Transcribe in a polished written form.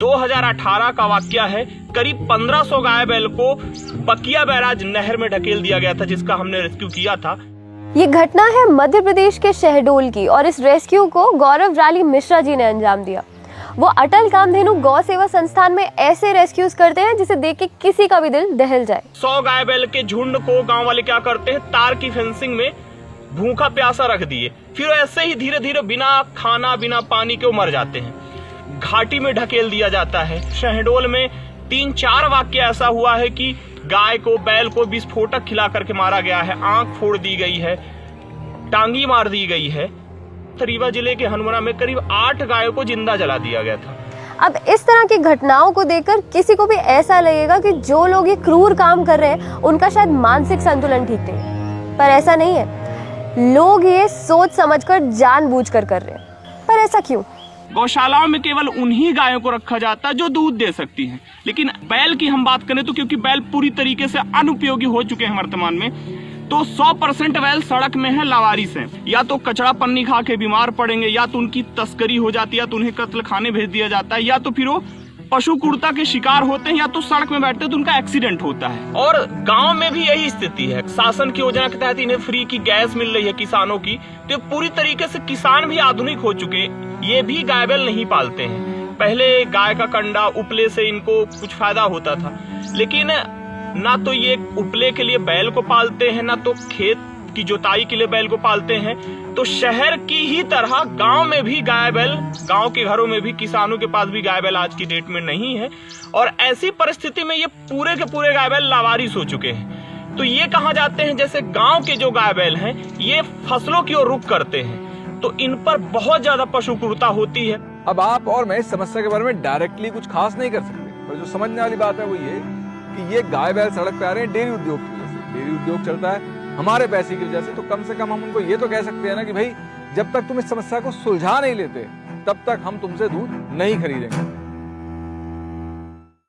2018 का वाकया है। करीब 1500 गाय बैल को बकिया बैराज नहर में ढकेल दिया गया था, जिसका हमने रेस्क्यू किया था। ये घटना है मध्य प्रदेश के शहडोल की और इस रेस्क्यू को गौरव राली मिश्रा जी ने अंजाम दिया। वो अटल कामधेनु गौ सेवा संस्थान में ऐसे रेस्क्यूज करते हैं जिसे देख के किसी का भी दिल दहल जाए। 100 गाय बैल के झुंड को गांव वाले क्या करते हैं, तार की फेंसिंग में भूखा प्यासा रख दिए, फिर ऐसे ही धीरे धीरे बिना खाना बिना पानी के मर जाते हैं। घाटी में ढकेल दिया जाता है। शहडोल में 3-4 वाक्य ऐसा हुआ है कि गाय को बैल को विस्फोटक खिला करके मारा गया है, आंख फोड़ दी गई है, टांगी मार दी गई है। रीवा जिले के हनुमना में करीब 8 गायों को जिंदा जला दिया गया था। अब इस तरह की घटनाओं को देखकर किसी को भी ऐसा लगेगा कि जो लोग ये क्रूर काम कर रहे हैं उनका शायद मानसिक संतुलन ठीक नहीं, पर ऐसा नहीं है। लोग ये सोच समझकर जानबूझकर कर रहे हैं। पर ऐसा क्यों? गौशालाओं में केवल उन्हीं गायों को रखा जाता है जो दूध दे सकती हैं। लेकिन बैल की हम बात करें तो क्योंकि बैल पूरी तरीके से अनुपयोगी हो चुके हैं वर्तमान में, तो 100% बैल सड़क में है, लावारिस हैं। या तो कचड़ा पन्नी खा के बीमार पड़ेंगे, या तो उनकी तस्करी हो जाती है, या तो उन्हें कत्ल खाने भेज दिया जाता है, या तो फिर वो पशु क्रूरता के शिकार होते हैं, या तो सड़क में बैठते हैं तो उनका एक्सीडेंट होता है। और गांव में भी यही स्थिति है। शासन की योजना के तहत इन्हें फ्री की गैस मिल रही है किसानों की, तो पूरी तरीके से किसान भी आधुनिक हो चुके, ये भी गाय बैल नहीं पालते हैं। पहले गाय का कंडा उपले से इनको कुछ फायदा होता था, लेकिन ना तो ये उपले के लिए बैल को पालते हैं, ना तो खेत की जुताई के लिए बैल को पालते हैं। तो शहर की ही तरह गांव में भी गाय बैल, गांव के घरों में भी किसानों के पास भी गाय बैल आज की डेट में नहीं है। और ऐसी परिस्थिति में ये पूरे के पूरे गाय बैल लावारिस हो चुके हैं। तो ये कहा जाते हैं जैसे गांव के जो गाय बैल हैं ये फसलों की ओर रुख करते हैं, तो इन पर बहुत ज्यादा पशु क्रूरता होती है। अब आप और मैं इस समस्या के बारे में डायरेक्टली कुछ खास नहीं कर सकते, पर जो समझने वाली बात है वो ये कि ये गाय बैल सड़क पे आ रहे हैं डेयरी उद्योग की वजह से। डेयरी उद्योग चलता है हमारे पैसे की वजह से, तो कम से कम हम उनको ये तो कह सकते हैं ना कि भाई जब तक तुम इस समस्या को सुलझा नहीं लेते तब तक हम तुमसे दूध नहीं खरीदेंगे।